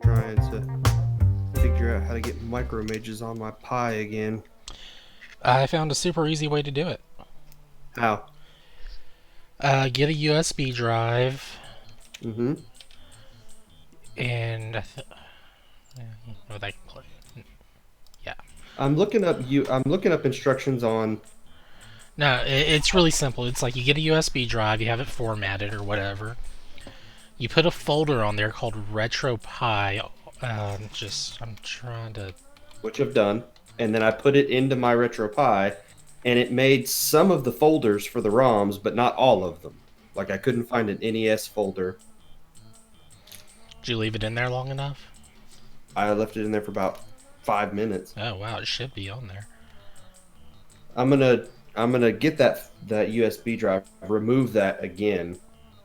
trying to figure out how to get micromages on my Pi again. I found a super easy way to do it. How? Get a USB drive, Mm-hmm. and oh, that can play. Yeah. I'm looking up instructions on. No, it's really simple. It's like you get a USB drive, you have it formatted or whatever. You put a folder on there called RetroPie. I'm trying to. Which I've done, and then I put it into my RetroPie, and it made some of the folders for the ROMs, but not all of them. Like I couldn't find an NES folder. Did you leave it in there long enough? I left it in there for about 5 minutes. Oh wow, it should be on there. I'm gonna I'm gonna get that USB drive, remove that again,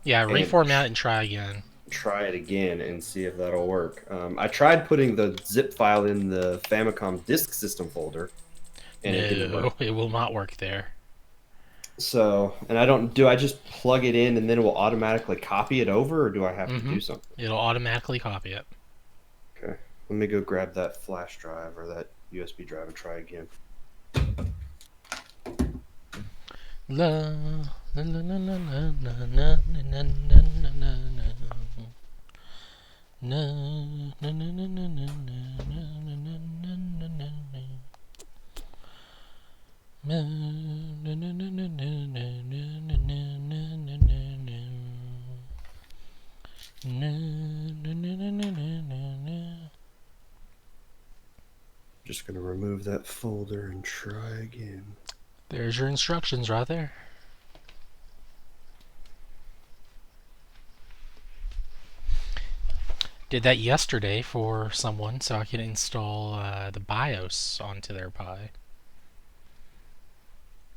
Yeah, and reformat and try again. try it again and see if that'll work. I tried putting the zip file in the Famicom Disk System folder, and it didn't No, work. it will not work there. So, and I don't do I just plug it in and then it will automatically copy it over, or do I have to Mm-hmm. do something? It'll automatically copy it. Okay, let me go grab that flash drive or that USB drive and try again. La la la la la la la la la la la la. Na na na na na na na na na na na na na. Na na na na na na na na na na na na na. Na na na na na na na na. Just gonna remove that folder and try again. There's your instructions right there. Did that yesterday for someone so I could install the BIOS onto their Pi.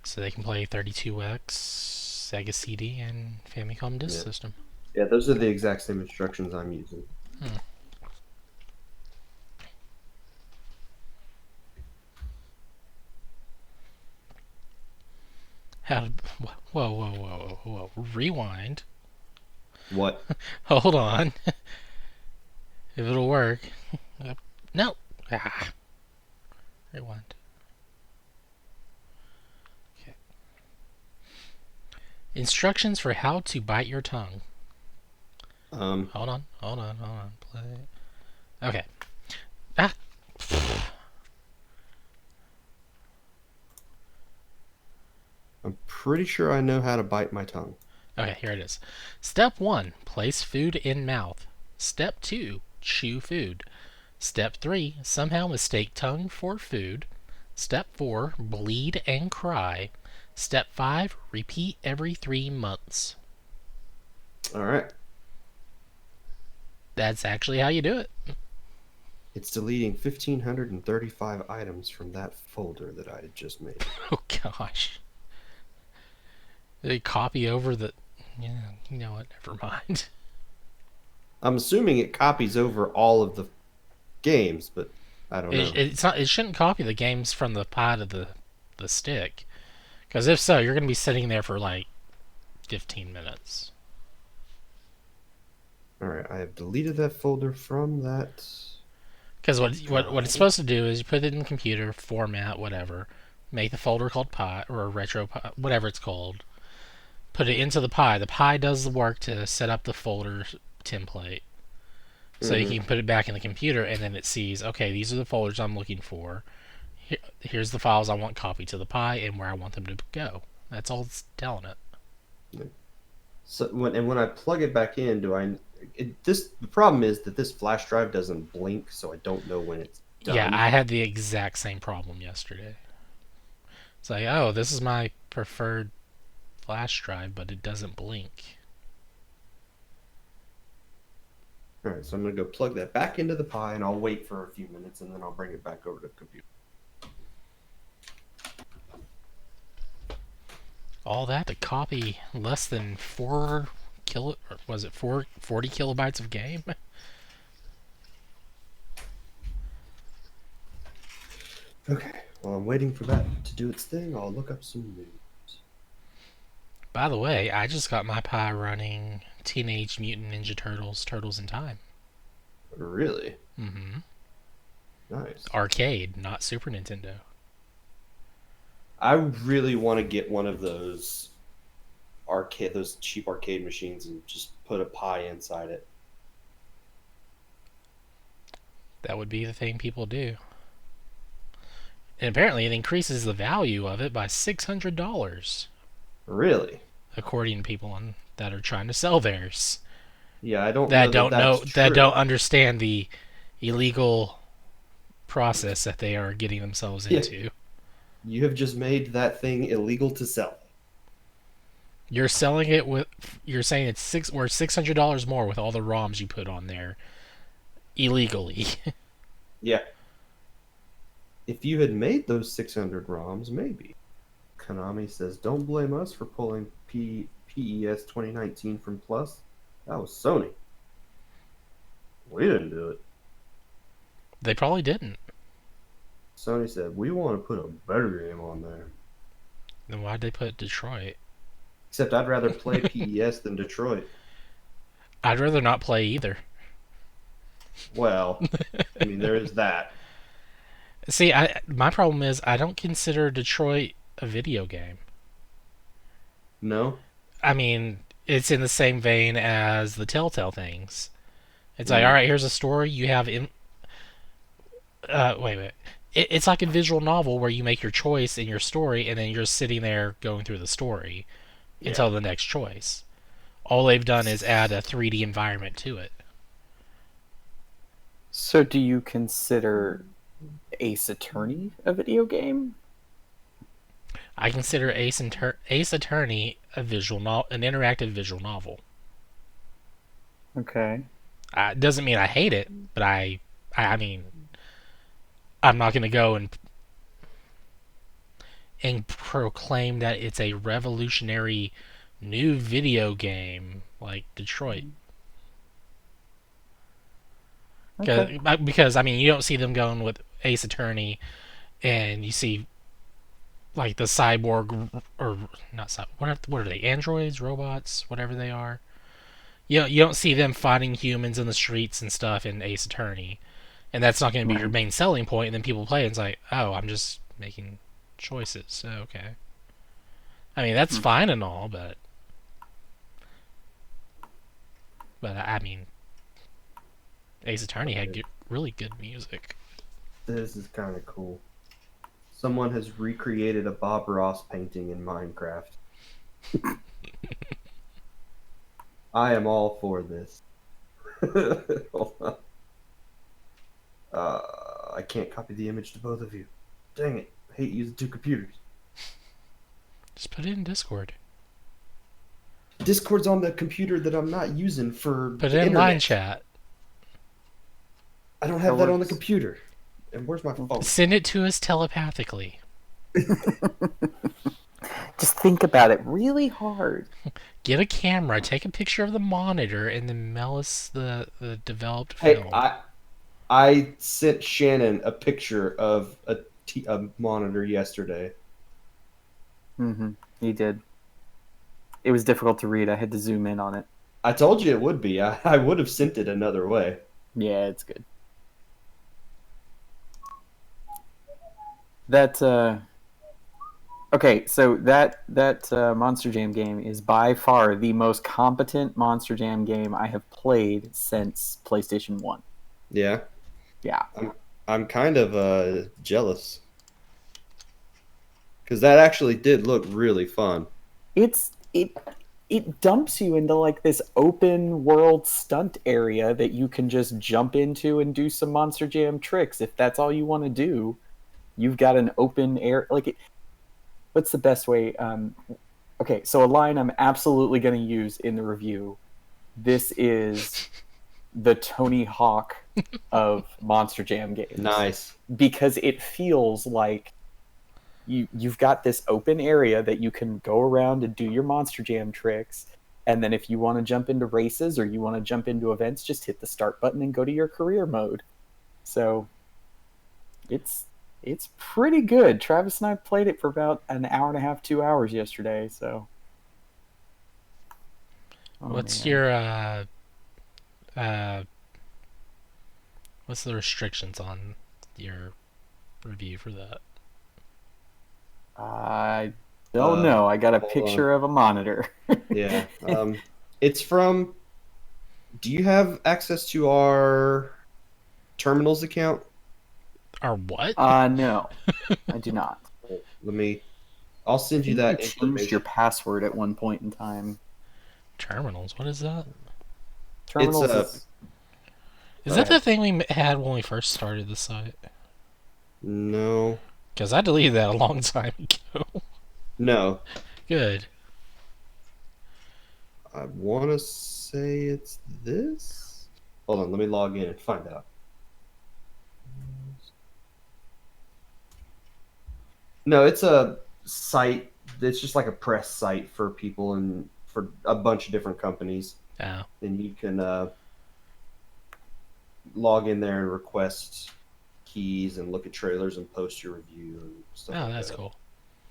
So they can play 32X, Sega CD, and Famicom Disk Yeah, System. yeah, those are the exact same instructions I'm using. Hmm. How to, whoa, whoa, whoa, whoa, whoa. Rewind. What? Hold on. If it'll work. No. Ah. Rewind. Okay. Instructions for how to bite your tongue. Um, Hold on, hold on, hold on. Play. Okay. Ah. I'm pretty sure I know how to bite my tongue. Okay, here it is. Step 1, place food in mouth. Step 2, chew food. Step 3, somehow mistake tongue for food. Step 4, bleed and cry. Step 5, repeat every 3 months. All right. That's actually how you do it. It's deleting 1,535 items from that folder that I had just made. Oh gosh. They copy over the. Yeah, you know what? Never mind. I'm assuming it copies over all of the games, but I don't know. It's not. It shouldn't copy the games from the pod to the stick, because if so, you're gonna be sitting there for like 15 minutes. All right, I have deleted that folder from that Because what it's drive. supposed to do is you put it in the computer, format whatever, make the folder called Pi or retro Pi, whatever it's called. Put it into the Pi. The Pi does the work to set up the folder template, so you Hmm. can put it back in the computer, and then it sees, okay, these are the folders I'm looking for. Here's the files I want copied to the Pi and where I want them to go. That's all it's telling it. So when I plug it back in, do I? The problem is that this flash drive doesn't blink, so I don't know when it's Yeah, done. I had the exact same problem yesterday. It's like, oh, this is my preferred flash drive, but it doesn't blink. All right, so I'm gonna go plug that back into the Pi, and I'll wait for a few minutes, and then I'll bring it back over to the computer. All that to copy less than 4 was it 40 kilobytes of game? Okay, while I'm waiting for that to do its thing, I'll look up some news. By the way, I just got my Pi running Teenage Mutant Ninja Turtles: Turtles in Time. Really? Mm-hmm. Nice. Arcade, not Super Nintendo. I really want to get one of those cheap arcade machines and just put a pie inside it. That would be the thing people do. And apparently, it increases the value of it by $600, Really? according to people that are trying to sell theirs. Yeah, I don't That know that don't that's know, that don't true. understand the illegal process that they are getting themselves Yeah, into. you have just made that thing illegal to sell. You're selling it with. You're saying it's worth $600 more with all the ROMs you put on there illegally. Yeah. If you had made those 600 ROMs, maybe. Konami says, don't blame us for pulling PES 2019 from Plus. That was Sony. We didn't do it. They probably didn't. Sony said, we want to put a better game on there. Then why'd they put Detroit? Except I'd rather play PES than Detroit. I'd rather not play either. Well, I mean, there is that. See, my problem is I don't consider Detroit a video game. No? I mean, it's in the same vein as the Telltale things. It's like, all Mm. right, here's a story. You have wait. It's like a visual novel where you make your choice in your story, and then you're sitting there going through the story Yeah. until the next choice. All they've done is add a 3D environment to it. So, do you consider Ace Attorney a video game? I consider Ace Attorney an interactive visual novel. Okay. It doesn't mean I hate it, but I mean, I'm not going to go and proclaim that it's a revolutionary new video game like Detroit. Okay. Because I mean, you don't see them going with Ace Attorney, and you see like the cyborg or not what are they? Androids, robots, whatever they are. You don't see them fighting humans in the streets and stuff in Ace Attorney, and that's not going to be your Right. main selling point. And then people play, and it's like, oh, I'm just making choices. So, okay. I mean, that's Hmm. fine and all, but I mean, Ace Attorney had really good music. This is kind of cool. Someone has recreated a Bob Ross painting in Minecraft. I am all for this. Hold on. I can't copy the image to both of you. Dang it. I hate using two computers. Just put it in Discord. Discord's on the computer that I'm not using for Put it the in line internet. chat. I don't have that on the works. computer. And where's my phone? Send it to us telepathically. Just think about it really hard. Get a camera, take a picture of the monitor, and then mail us the developed Hey, film. I sent Shannon a picture of a monitor yesterday. Mm-hmm. You did. It was difficult to read. I had to zoom in on it. I told you it would be. I would have sent it another way. Yeah, it's good. That okay, so that Monster Jam game is by far the most competent Monster Jam game I have played since PlayStation 1. Yeah. Yeah. I'm kind of jealous. Because that actually did look really fun. It dumps you into like this open world stunt area that you can just jump into and do some Monster Jam tricks if that's all you want to do. You've got an open air what's the best way? Okay, so a line I'm absolutely going to use in the review. This is the Tony Hawk of Monster Jam games. Nice. Because it feels like you've got this open area that you can go around and do your Monster Jam tricks, and then if you want to jump into races or you want to jump into events, just hit the start button and go to your career mode. So it's pretty good. Travis and I played it for about an hour and a half, 2 hours yesterday. So What's man. your What's the restrictions on your review for that? I don't know. I got a hold picture of a monitor. Yeah. It's from. Do you have access to our terminals account? Or what? No, I do not. Let me. I'll send you You that changed information. your password at one point in time. Terminals? What is that? Terminals a- is Is Go that the ahead. thing we had when we first started the site? No. Because I deleted that a long time ago. No. Good. I want to say it's this. Hold on. Let me log in and find out. No, it's a site. It's just like a press site for people and for a bunch of different companies. Oh. And you can log in there and request keys and look at trailers and post your review and stuff Oh, like that's that. cool.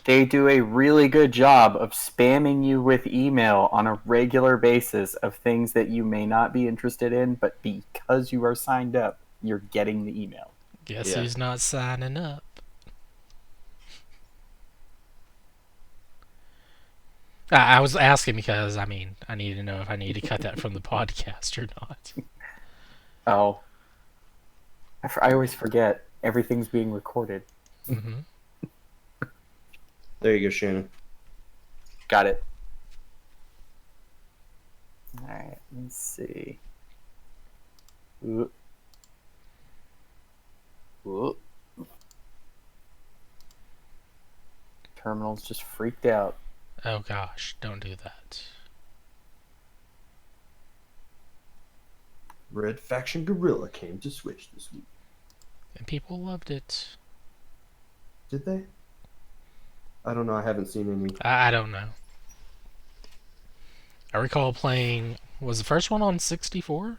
They do a really good job of spamming you with email on a regular basis of things that you may not be interested in, but because you are signed up, you're getting the email. Guess Yeah. who's not signing up? I was asking because, I mean, I need to know if I need to cut that from the podcast or not. Oh, I always forget everything's being recorded. Hmm. There you go, Shannon. Got it. All right, let's see. Ooh. Ooh. Terminal's just freaked out. Oh gosh, don't do that. Red Faction Gorilla came to Switch this week. And people loved it. Did they? I don't know. I haven't seen any. I don't know. I recall playing. Was the first one on 64?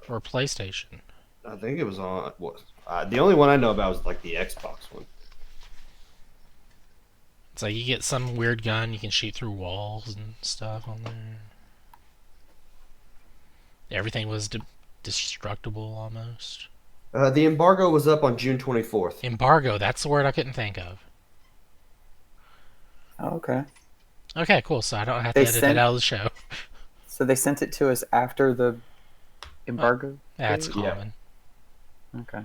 Or PlayStation? I think it was on. What? The only one I know about was like the Xbox one. It's like you get some weird gun, you can shoot through walls and stuff on there. Everything was destructible almost. The embargo was up on June 24th. Embargo, that's the word I couldn't think of. Oh, okay. Okay, cool, so I don't have to They edit sent- it out of the show. So they sent it to us after the embargo? That's date? common. Okay.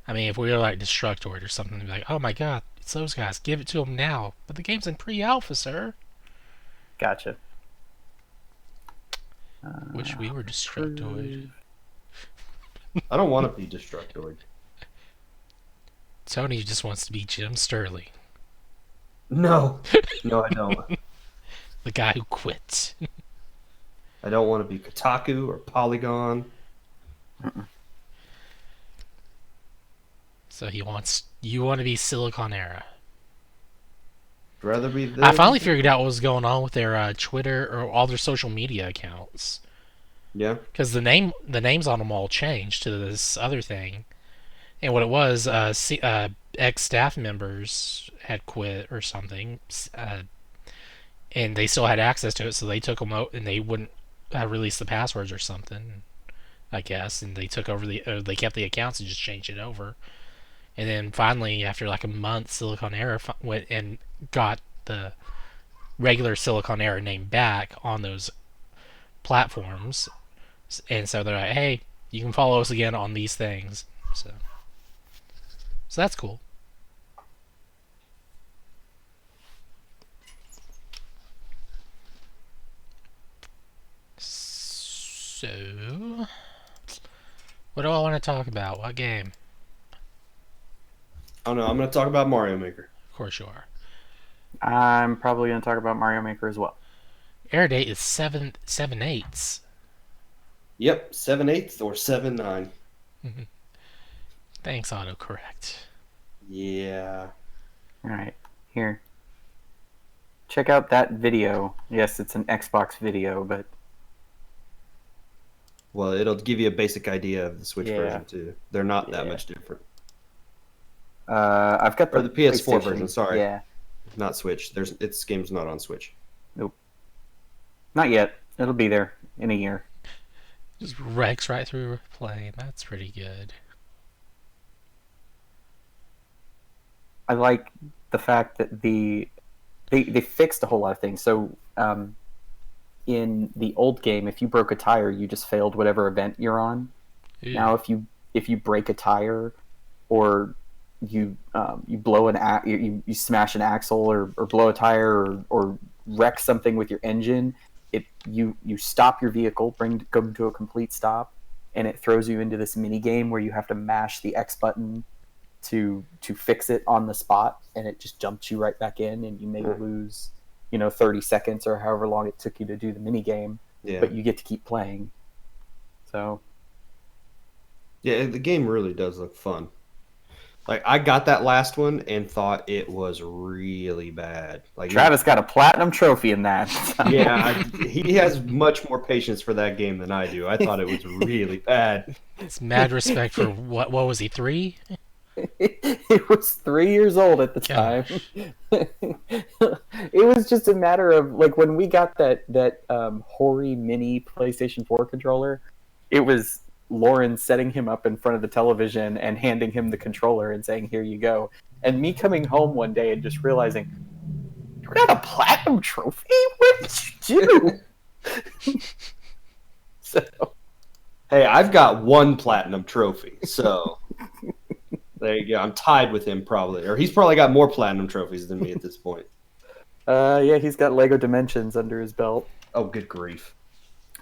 I mean, if we were like Destructoid or something, they'd be like, oh my god, it's those guys, give it to them now. But the game's in pre-alpha, sir. Gotcha. Wish we were Destructoid. I don't want to be Destructoid. Tony just wants to be Jim Sterling, No. No, I don't. the guy who quit. I don't want to be Kotaku or Polygon. So you want to be Silicon Era. I'd rather be this. I finally figured out what was going on with their Twitter or all their social media accounts. Yeah. Because the names on them all changed to this other thing, and what it was, ex staff members had quit or something, and they still had access to it, so they took them out and they wouldn't release the passwords or something, I guess, and they took over they kept the accounts and just changed it over, and then finally after like a month, Silicon Era went and got the regular Silicon Era name back on those platforms. And so they're like, hey, you can follow us again on these things. So that's cool. So, what do I want to talk about? What game? Oh no, I'm going to talk about Mario Maker. Of course you are. I'm probably going to talk about Mario Maker as well. Air date is 7/8. Yep, 7/8 or 7/9. Thanks, autocorrect. Yeah. All right, here. Check out that video. Yes, it's an Xbox video, but Well, it'll give you a basic idea of the Switch Yeah. version too. They're not that Yeah. much different. I've got Or the PS4 PlayStation. version, sorry. Yeah, Not Switch. Its game's not on Switch. not yet. It'll be there in a year. Just wrecks right through a plane. That's pretty good. I like the fact that they fixed a whole lot of things. So in the old game, if you broke a tire, you just failed whatever event you're on. Ew. Now, if you break a tire, or you blow you smash an axle, or blow a tire, or wreck something with your engine, you stop your vehicle, come to a complete stop, and it throws you into this mini game where you have to mash the X button to fix it on the spot, and it just jumps you right back in, and you may lose 30 seconds or however long it took you to do the mini game, but you get to keep playing. So yeah, the game really does look fun. Like, I got that last one and thought it was really bad. Like, Travis got a platinum trophy in that. yeah, he has much more patience for that game than I do. I thought it was really bad. It's mad respect for what was he, 3? It was 3 years old at the time. It was just a matter of, like, when we got that Hori mini PlayStation 4 controller, it was Lauren setting him up in front of the television and handing him the controller and saying, "Here you go." And me coming home one day and just realizing, "You got a platinum trophy? What did you do?" So, hey, I've got one platinum trophy, so there you go. I'm tied with him probably, or he's probably got more platinum trophies than me at this point. yeah, he's got Lego Dimensions under his belt. Oh, good grief.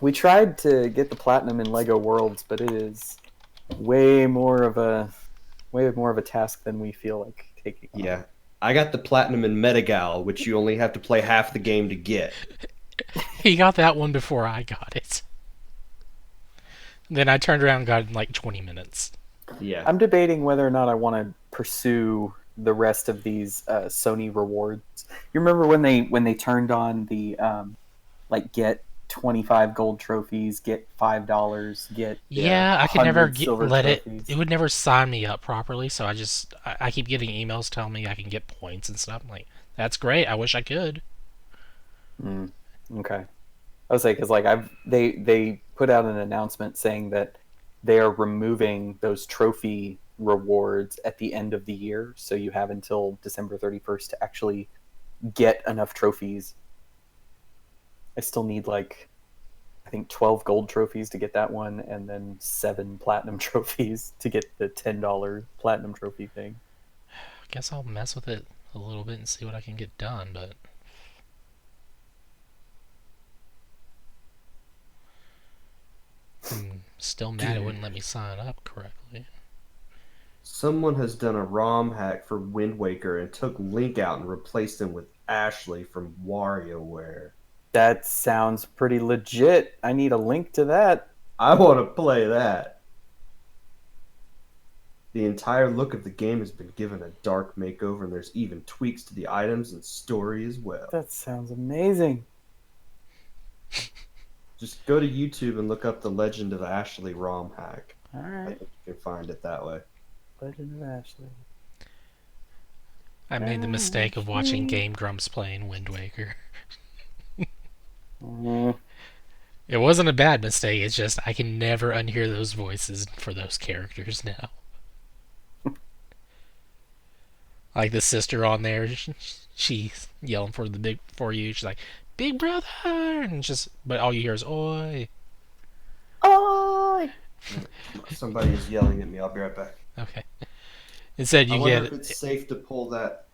We tried to get the platinum in Lego Worlds, but it is way more of a task than we feel like taking on. Yeah. I got the platinum in Metagal, which you only have to play half the game to get. He got that one before I got it. Then I turned around and got it in like 20 minutes. Yeah. I'm debating whether or not I want to pursue the rest of these Sony rewards. You remember when they turned on the get 25 gold trophies, get $5, get I could never let trophies. it would never sign me up properly, so I keep getting emails telling me I can get points and stuff. I'm like, that's great, I wish I could. Okay. I was like, because they put out an announcement saying that they are removing those trophy rewards at the end of the year, so you have until December 31st to actually get enough trophies. I still need I think 12 gold trophies to get that one, and then 7 platinum trophies to get the $10 platinum trophy thing. I guess I'll mess with it a little bit and see what I can get done, but I'm still mad it wouldn't let me sign up correctly. Someone has done a ROM hack for Wind Waker and took Link out and replaced him with Ashley from WarioWare. That sounds pretty legit. I need a link to that. I want to play that. The entire look of the game has been given a dark makeover, and there's even tweaks to the items and story as well. That sounds amazing. Just go to YouTube and look up the Legend of Ashley ROM hack. All I right. think you can find it that way. Legend of Ashley. I made the mistake of watching Game Grumps playing Wind Waker. It wasn't a bad mistake, it's just I can never unhear those voices for those characters now. Like the sister on there, she's yelling for you. She's like, "Big brother!" and but all you hear is "Oi." Oh, Somebody is yelling at me. I'll be right back. Okay. Instead, I you wonder get if it's safe to pull that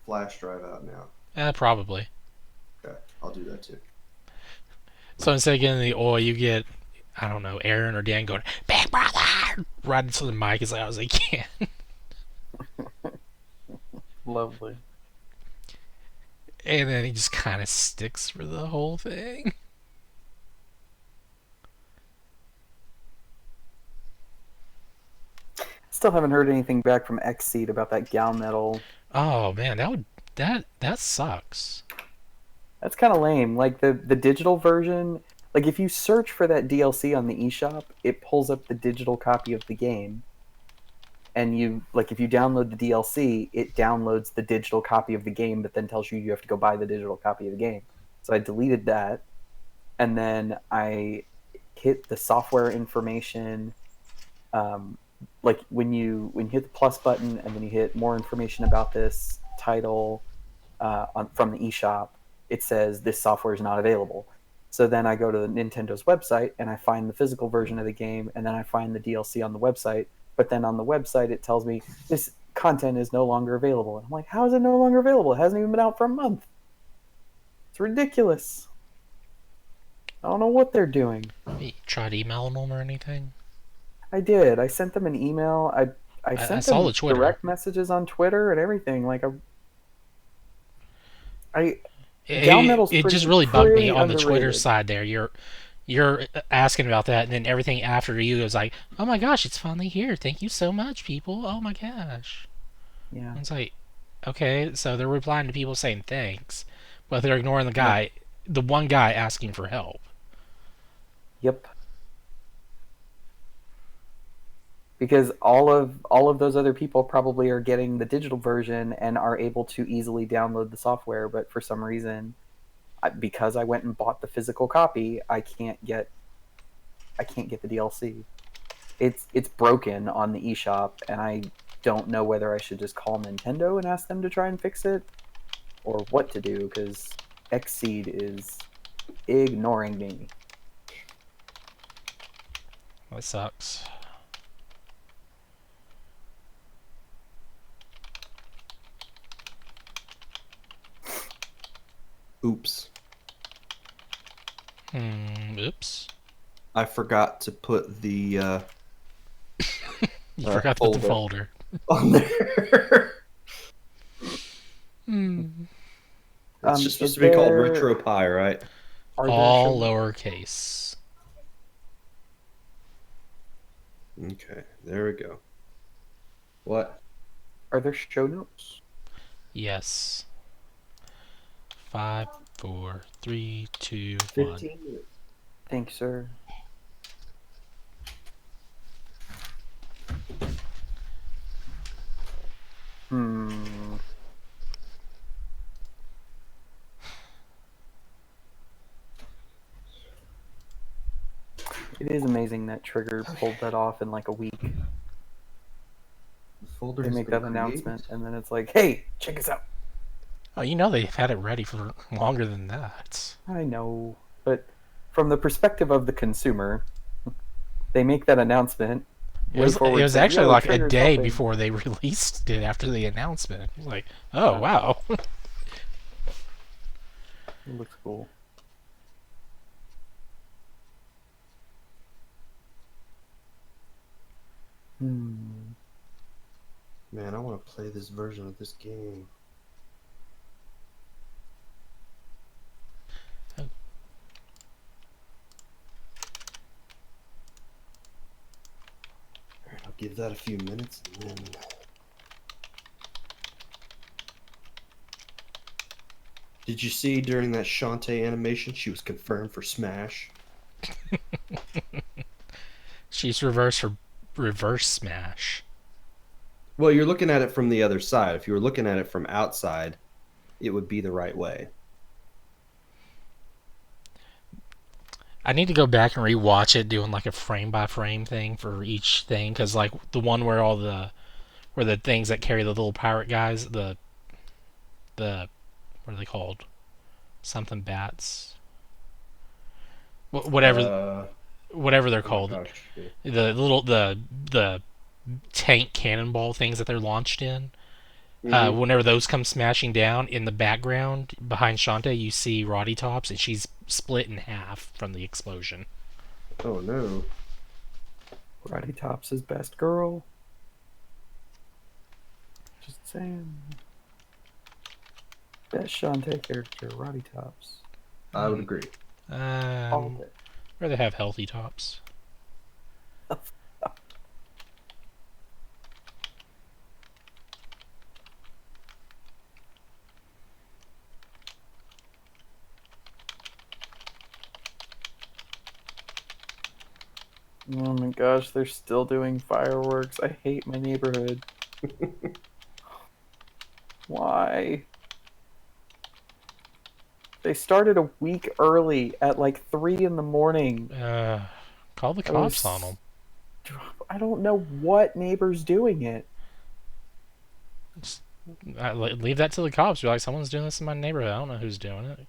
flash drive out now. probably. Okay, I'll do that too. So instead of getting the "Oi," you get, I don't know, Aaron or Dan going, "Big brother!" right into the mic as loud as they can. lovely. And then he just kind of sticks for the whole thing. Still haven't heard anything back from Xseed about that Gal Metal. Oh man, that sucks. That's kind of lame. Like the digital version, like if you search for that DLC on the eShop, it pulls up the digital copy of the game. And if you download the DLC, it downloads the digital copy of the game, but then tells you have to go buy the digital copy of the game. So I deleted that, and then I hit the software information, like when you hit the plus button and then you hit more information about this title from the eShop, it says this software is not available. So then I go to the Nintendo's website and I find the physical version of the game, and then I find the DLC on the website. But then on the website it tells me this content is no longer available. And I'm like, how is it no longer available? It hasn't even been out for a month. It's ridiculous. I don't know what they're doing. You tried emailing them or anything? I did. I sent them an email. I sent saw them the Twitter. direct messages on Twitter and everything. Like Gal Metal's It just pretty- really bugged me pretty on the Twitter underrated. side there. You're asking about that, and then everything after you was like, "Oh my gosh, it's finally here! Thank you so much, people! Oh my gosh!" Yeah. And it's like, okay, so they're replying to people saying thanks, but they're ignoring the guy, the one guy asking for help. Yep. Because all of those other people probably are getting the digital version and are able to easily download the software, but for some reason, because I went and bought the physical copy, I can't get the DLC. It's broken on the eShop, and I don't know whether I should just call Nintendo and ask them to try and fix it, or what to do, because Xseed is ignoring me. That sucks. Oops. Oops. I forgot to put the You forgot to put the folder. folder. on there. Hmm. It's just supposed is to be called there- RetroPie, right? Are there All show- lowercase. Okay, there we go. What? Are there show notes? Yes. 5, 4, 3, 2, 1. 15 minutes. Thanks, sir. Hmm. It is amazing that Trigger pulled that off in like a week. The folder They has make been that announcement, created. and then it's like, "Hey, check us out." Oh, you know they've had it ready for longer than that. I know, but from the perspective of the consumer, they make that announcement. It was Forward says, actually "Yo, like a Trigger's day helping." before they released it after the announcement. It was like, oh, wow. It looks cool. Hmm. Man, I want to play this version of this game. Alright, I'll give that a few minutes and then. Did you see during that Shantae animation she was confirmed for Smash? She's reverse smash. Well, you're looking at it from the other side. If you were looking at it from outside, it would be the right way. I need to go back and rewatch it, doing like a frame by frame thing for each thing, because like the one where where the things that carry the little pirate guys, the what are they called? Something bats. Whatever they're called. Gosh. The tank cannonball things that they're launched in. Mhm. Whenever those come smashing down, in the background behind Shantae, you see Roddy Tops, and she's split in half from the explosion. Oh no. Roddy Tops is best girl. Just saying. Best Shantae character, Roddy Tops. I would agree. All Um, day. rather have healthy tops. Oh my gosh, they're still doing fireworks. I hate my neighborhood. Why? They started a week early at like 3 in the morning. Call the I cops was- on them. I don't know what neighbor's doing it. Leave that to the cops. Be like, someone's doing this in my neighborhood. I don't know who's doing it.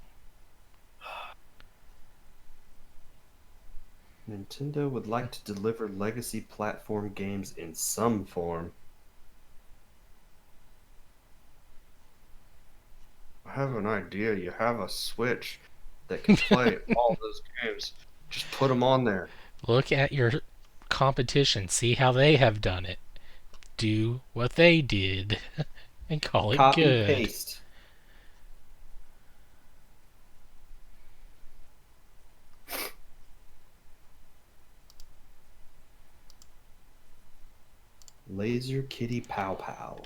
Nintendo would like to deliver legacy platform games in some form. I have an idea. You have a Switch that can play all those games. Just put them on there. Look at your competition. See how they have done it. Do what they did. And call it Copy good. paste. Laser Kitty Pow Pow.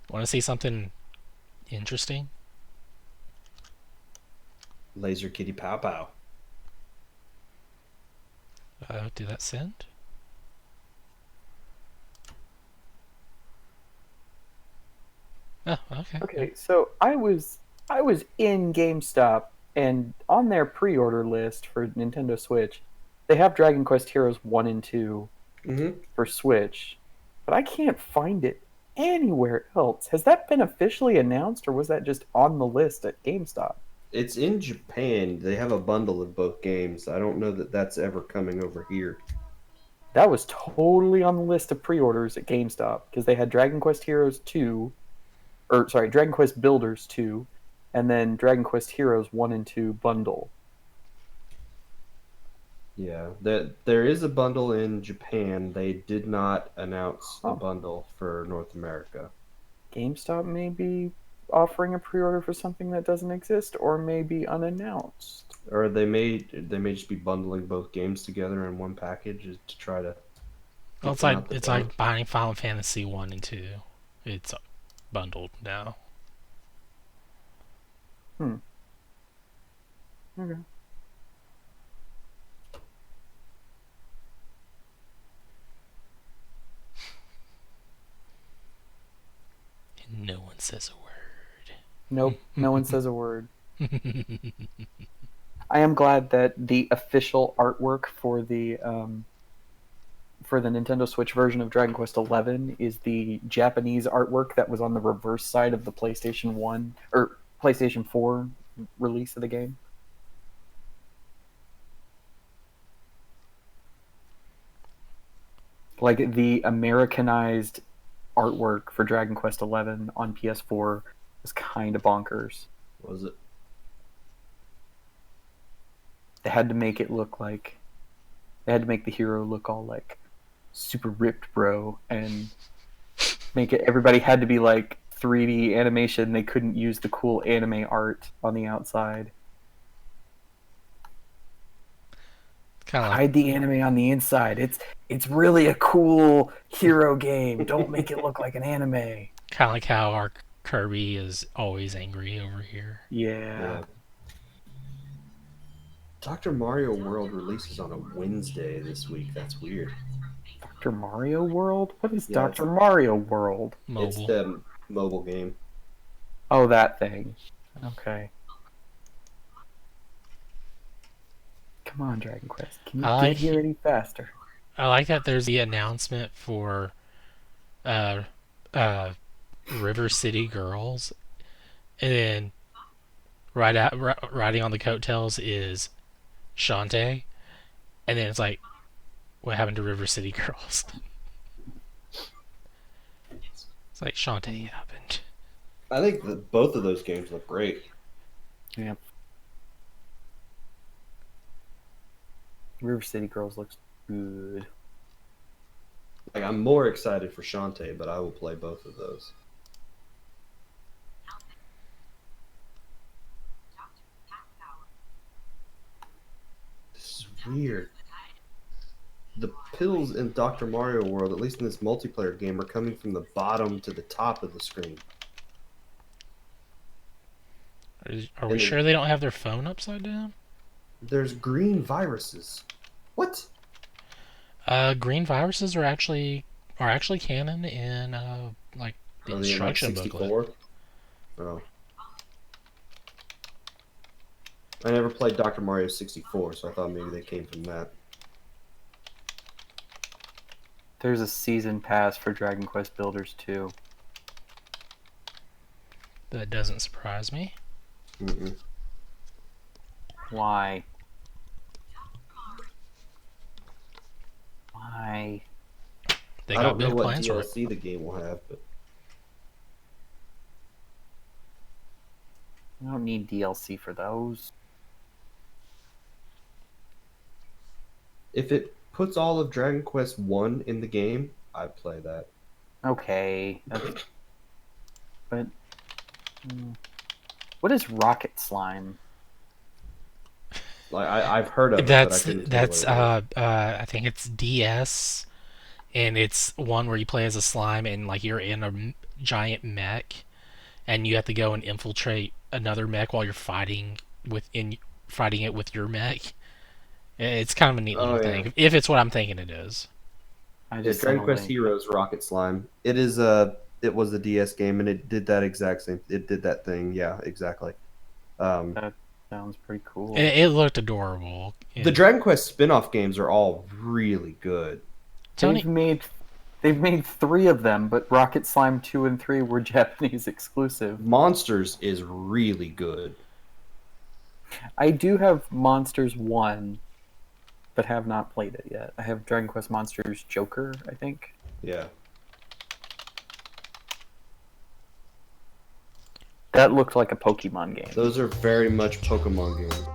Want to see something interesting? Laser Kitty Pow Pow. Did that send? Oh, okay. Okay, so I was in GameStop, and on their pre-order list for Nintendo Switch, they have Dragon Quest Heroes 1 and 2 Mm-hmm. for Switch, but I can't find it anywhere else. Has that been officially announced, or was that just on the list at GameStop? It's in Japan. They have a bundle of both games. I don't know that that's ever coming over here. That was totally on the list of pre-orders at GameStop because they had Dragon Quest Heroes 2, or sorry, Dragon Quest Builders 2, and then Dragon Quest Heroes 1 and 2 bundle. Yeah, there is a bundle in Japan. They did not announce a Oh. bundle for North America. GameStop may be offering a pre-order for something that doesn't exist, or maybe unannounced. Or they may just be bundling both games together in one package to try to. Well, it's open like out the it's door. like buying Final Fantasy 1 and 2. It's bundled now. Okay. And no one says a word. Nope, no one says a word. I am glad that the official artwork for the Nintendo Switch version of Dragon Quest XI is the Japanese artwork that was on the reverse side of the PlayStation 1 or PlayStation 4 release of the game. Like the Americanized artwork for Dragon Quest XI on PS4 was kind of bonkers. Was it? They had to make it look like they had to make the hero look all like super ripped, bro, and make it everybody had to be like 3D animation. They couldn't use the cool anime art on the outside. Kind of like Hide the anime on the inside. It's really a cool hero game. Don't make it look like an anime. how our Kirby is always angry over here. Yeah. Dr. Mario World releases on a Wednesday this week. That's weird. Dr. Mario World? What is Yeah, Dr. Mario World? Mobile. It's the mobile game. Oh, that thing. Okay. Come on, Dragon Quest. Can you I get like here any faster? I like that there's the announcement for uh, River City Girls, and then riding on the coattails is Shantae, and then it's like, what happened to River City Girls? It's like Shantae happened. I think that both of those games look great. Yeah. River City Girls looks good. Like, I'm more excited for Shantae, but I will play both of those. This is weird. The pills in Dr. Mario World, at least in this multiplayer game, are coming from the bottom to the top of the screen. Are we sure they don't have their phone upside down? There's green viruses. What? Green viruses are actually canon in like the Are they in, like, instruction booklet. 64? Oh. I never played Dr. Mario 64, so I thought maybe they came from that. There's a season pass for Dragon Quest Builders 2. That doesn't surprise me. Mm-mm. Why? Why? They I got don't know big what plans for it. DLC the game will have, but I don't need DLC for those. if it puts all of Dragon Quest 1 in the game, I'd play that. Okay. But. What is Rocket Slime? Like I've heard of it, but I That's couldn't tell what it is. I think it's DS, and it's one where you play as a slime and like you're in a giant mech, and you have to go and infiltrate another mech while you're fighting it with your mech. It's kind of a neat little Oh, yeah. thing, if it's what I'm thinking it is. I Yeah, just Dragon sent a Quest link. Heroes Rocket Slime. It was a DS game, and it did that exact same. It did that thing. Yeah, exactly. Sounds pretty cool. It looked adorable. The Dragon Quest spin-off games are all really good. Tony, They've made 3 of them, but Rocket Slime 2 and 3 were Japanese exclusive. Monsters is really good. I do have Monsters 1, but have not played it yet. I have Dragon Quest Monsters Joker, I think. Yeah. That looked like a Pokemon game. Those are very much Pokemon games.